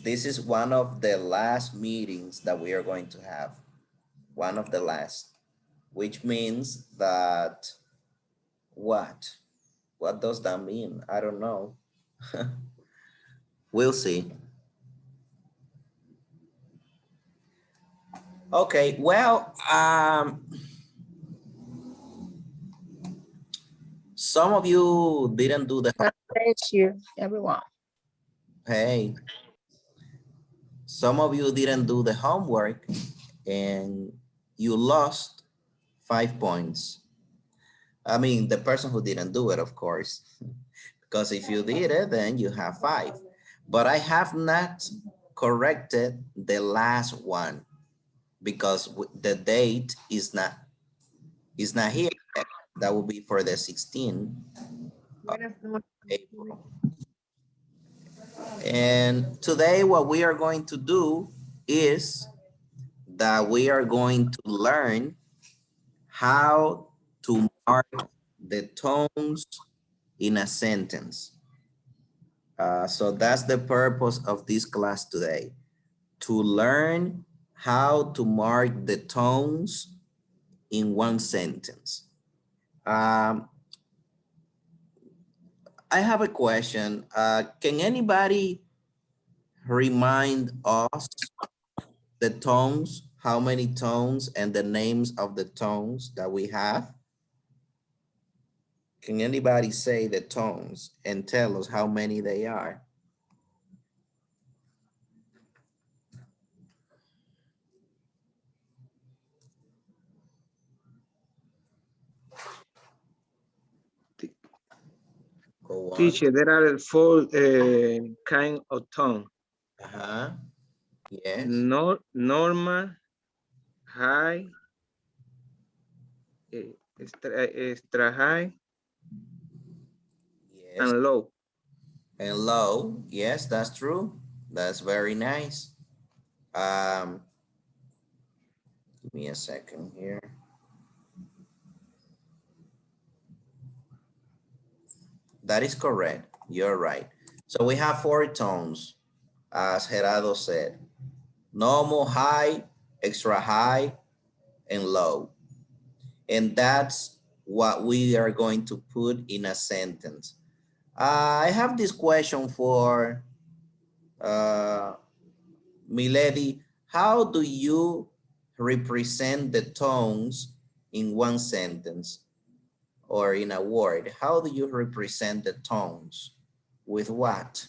This is one of the last meetings that we are going to have. One of the last, which means that what? What does that mean? I don't know. We'll see. Okay, well, some of you didn't do the, Thank you, everyone. hey, some of you didn't do the homework and you lost 5 points. I mean, the person who didn't do it, of course, because if you did it, then you have 5. But I have not corrected the last one because the date is not here yet. That will be for the 16th of April. And today what we are going to do is that we are going to learn how to mark the tones in a sentence. So that's the purpose of this class today, to learn how to mark the tones in one sentence. Um, I have a question. Can anybody remind us the tones, how many tones and the names of the tones that we have? Can anybody say the tones and tell us how many they are? Go on. Teacher, there are 4 kind of tone. Uh-huh. Yes. Normal, high, extra high, Yes. and low. And low. Yes, that's true. That's very nice. Give me a second here. That is correct. You're right. So we have 4 tones, as Gerardo said. Normal, high, extra high, and low. And that's what we are going to put in a sentence. I have this question for Milady. How do you represent the tones in one sentence or in a word? How do you represent the tones? With what?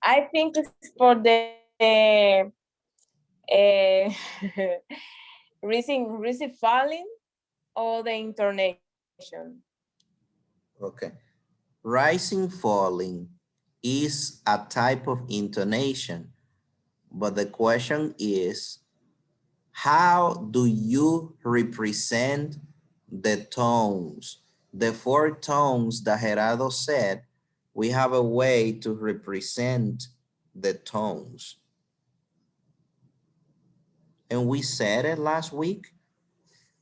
I think it's for the rising falling or the intonation. Okay. Rising, falling is a type of intonation, but the question is, how do you represent the tones? The 4 tones that Gerardo said, we have a way to represent the tones. And we said it last week.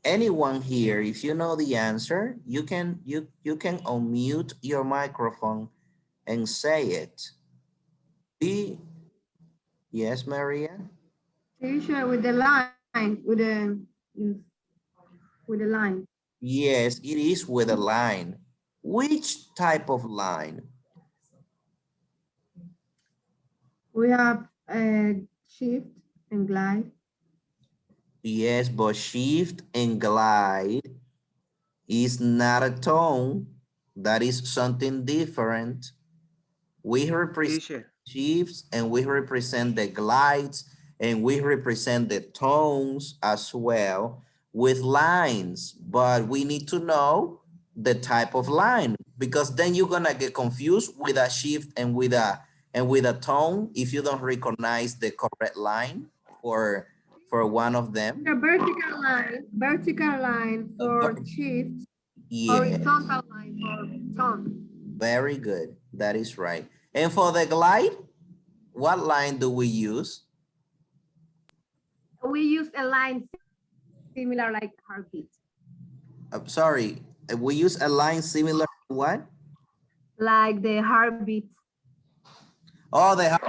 Anyone here, if you know the answer, you can unmute your microphone and say it. Yes, Maria? Teacher, with the line, with the line. Yes, it is with a line. Which type of line? We have shift and glide. Yes, but shift and glide is not a tone. That is something different. We represent Teacher, shifts and we represent the glides and we represent the tones as well with lines, but we need to know the type of line because then you're gonna get confused with a shift and with a tone if you don't recognize the correct line for one of them. A vertical line for shift, Yeah, horizontal line for tone. very good. That is right. And for the glide, what line do we use? We use a line similar like heartbeat. I'm sorry. We use a line similar to what? Like the heartbeat. Oh, they have.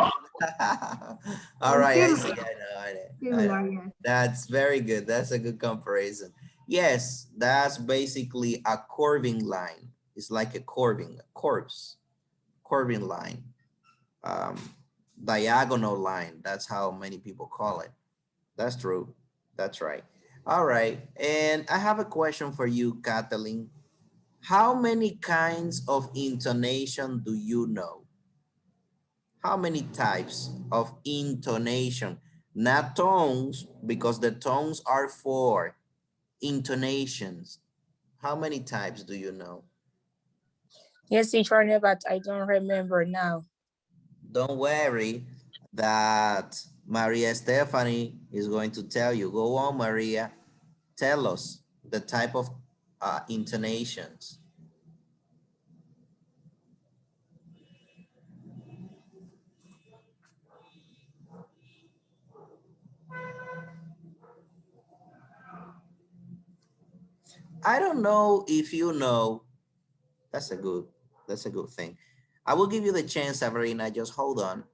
All right, I see. Similar, I know. similar, yes. That's very good. That's a good comparison. Yes, that's basically a curving line. It's like a curving line, um, diagonal line. That's how many people call it. That's true. That's right. All right. And I have a question for you, Kathleen. How many kinds of intonation do you know? How many types of intonation? Not tones, because the tones are for intonations. How many types do you know? Yes, teacher, but I don't remember now. Don't worry that Maria Stephanie is going to tell you. Go on, Maria. Tell us the type of intonations. I don't know if you know. That's a good, that's a good thing. I will give you the chance, Sabrina, just hold on.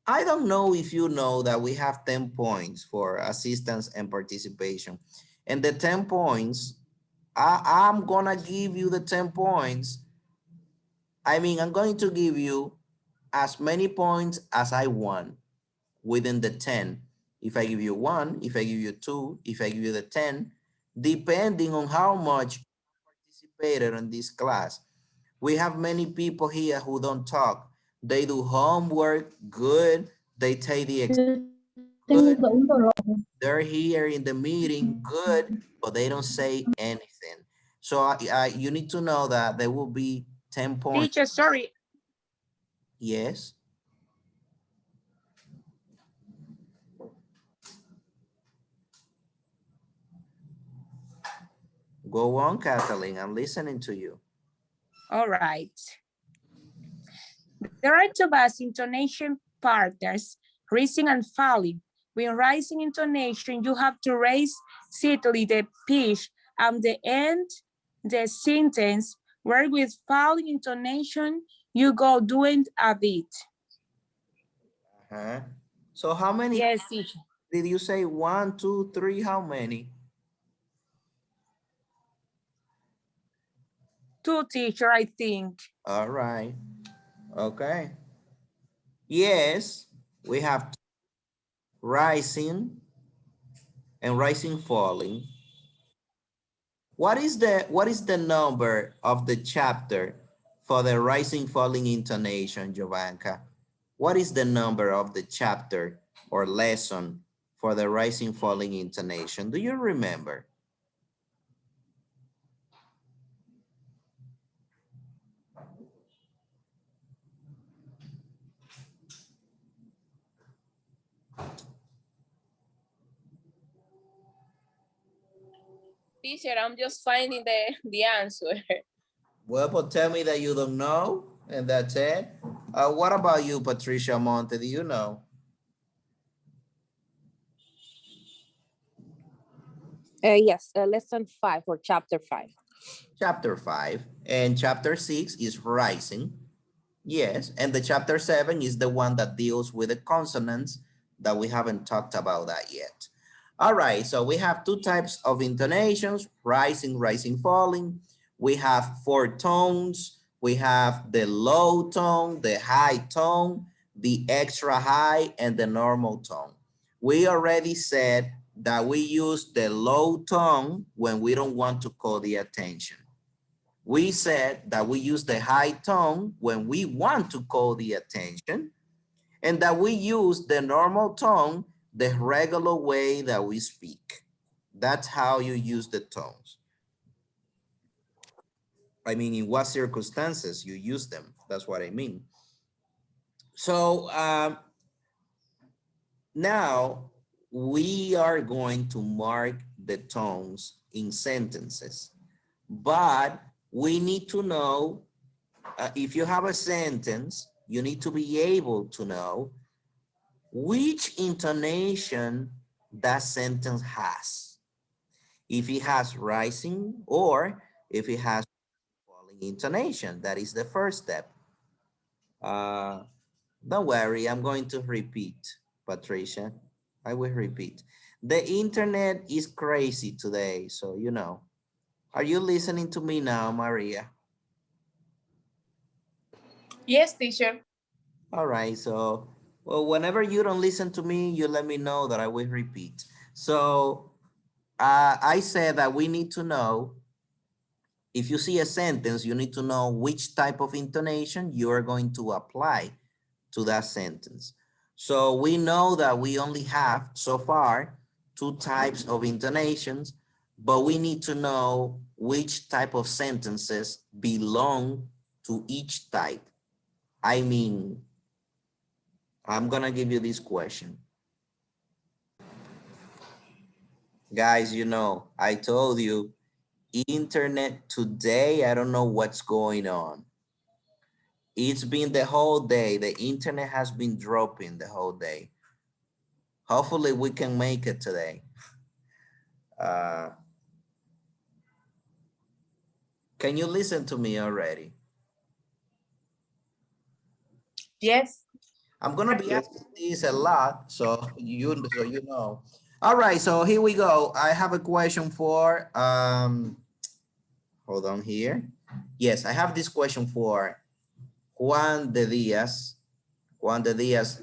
I don't know if you know that we have 10 points for assistance and participation. And the 10 points, I'm gonna give you the 10 points. I mean, I'm going to give you as many points as I want within the 10. If I give you one, if I give you two, if I give you the 10, depending on how much participated in this class. We have many people here who don't talk. They do homework, good. They take the exam, good. They're here in the meeting, good, but they don't say anything. So you need to know that there will be 10 points. Teacher, sorry. Yes, go on, Kathleen. I'm listening to you. All right. There are two bass intonation partners, rising and falling. When rising intonation, you have to raise slightly the pitch and the end the sentence, where with falling intonation, you go doing a bit. Uh-huh. So how many Yes, teacher. did you say? One, two, three, how many? Two, teacher, I think. All right. Okay. Yes, we have rising and rising falling. What is the number of the chapter for the rising falling intonation, Jovanka? What is the number of the chapter or lesson for the rising falling intonation? Do you remember? Teacher, I'm just finding the answer. Well, but tell me that you don't know, and that's it. What about you, Patricia Monte? Do you know? Yes, lesson 5 or chapter 5. Chapter 5 and chapter 6 is rising. Yes, and the chapter 7 is the one that deals with the consonants that we haven't talked about that yet. All right, so we have two types of intonations, rising, rising, falling. We have four tones. We have the low tone, the high tone, the extra high, and the normal tone. We already said that we use the low tone when we don't want to call the attention. We said that we use the high tone when we want to call the attention, and that we use the normal tone the regular way that we speak. That's how you use the tones. I mean, in what circumstances you use them. That's what I mean. So now we are going to mark the tones in sentences, but we need to know if you have a sentence, you need to be able to know which intonation that sentence has. if it has rising or if it has falling intonation. That is the first step. Uh, don't worry, I'm going to repeat, Patricia. I will repeat. The internet is crazy today, so you know. Are you listening to me now, Maria? Yes, teacher. All right, so well, whenever you don't listen to me, you let me know that I will repeat. So I said that we need to know, if you see a sentence, you need to know which type of intonation you are going to apply to that sentence. So we know that we only have so far two types of intonations, but we need to know which type of sentences belong to each type. I mean, I'm gonna give you this question. Guys, you know, I told you, internet today, I don't know what's going on. It's been the whole day. The internet has been dropping the whole day. Hopefully we can make it today. Uh, can you listen to me already? Yes. I'm gonna be Yes. asking this a lot, so you know. All right, so here we go. I have a question for hold on here. Yes, I have this question for Juan de Diaz. Juan de Diaz,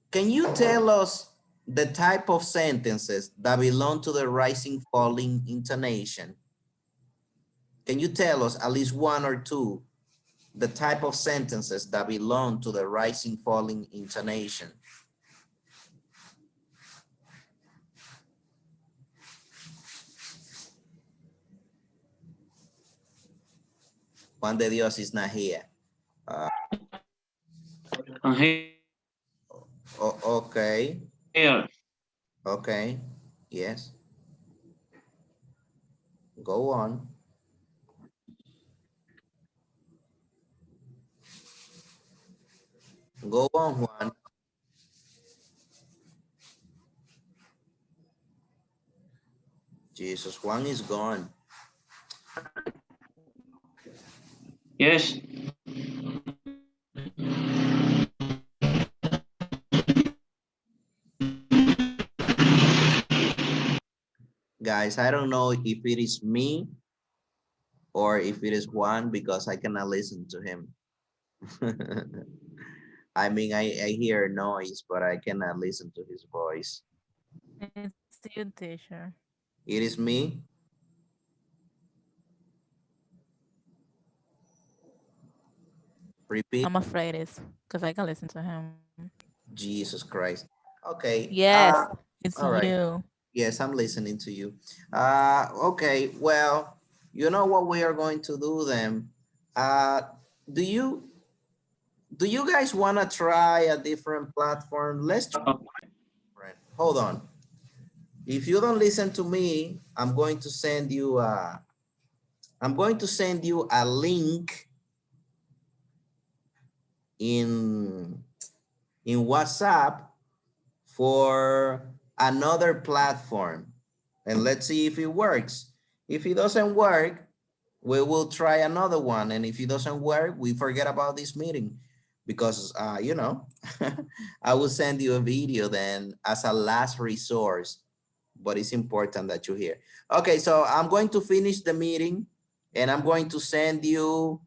can you tell us the type of sentences that belong to the rising falling intonation? Can you tell us at least one or two, the type of sentences that belong to the rising falling intonation? Juan de Dios is not here. Uh, I'm okay, here. okay, yes, go on. Go on, Juan. Jesus, Juan is gone. Yes. Guys, I don't know if it is me or if it is Juan because I cannot listen to him. I mean, I hear noise, but I cannot listen to his voice. It's you, teacher. It is me. Repeat. I'm afraid it's because I can listen to him. Jesus Christ. Okay. Yes, it's All right. you. Yes, I'm listening to you. Okay. Well, you know what we are going to do then. Uh, do you guys want to try a different platform? Let's try. Hold on. If you don't listen to me, I'm going to send you a link in WhatsApp for another platform, and let's see if it works. If it doesn't work, we will try another one, and if it doesn't work, we forget about this meeting because you know, I will send you a video then as a last resource, but it's important that you hear. Okay, so I'm going to finish the meeting and I'm going to send you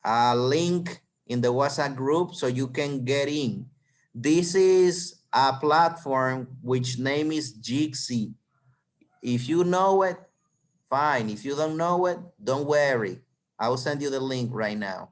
a link in the WhatsApp group so you can get in. This is a platform which name is Jixi. If you know it, fine. If you don't know it, don't worry. I will send you the link right now.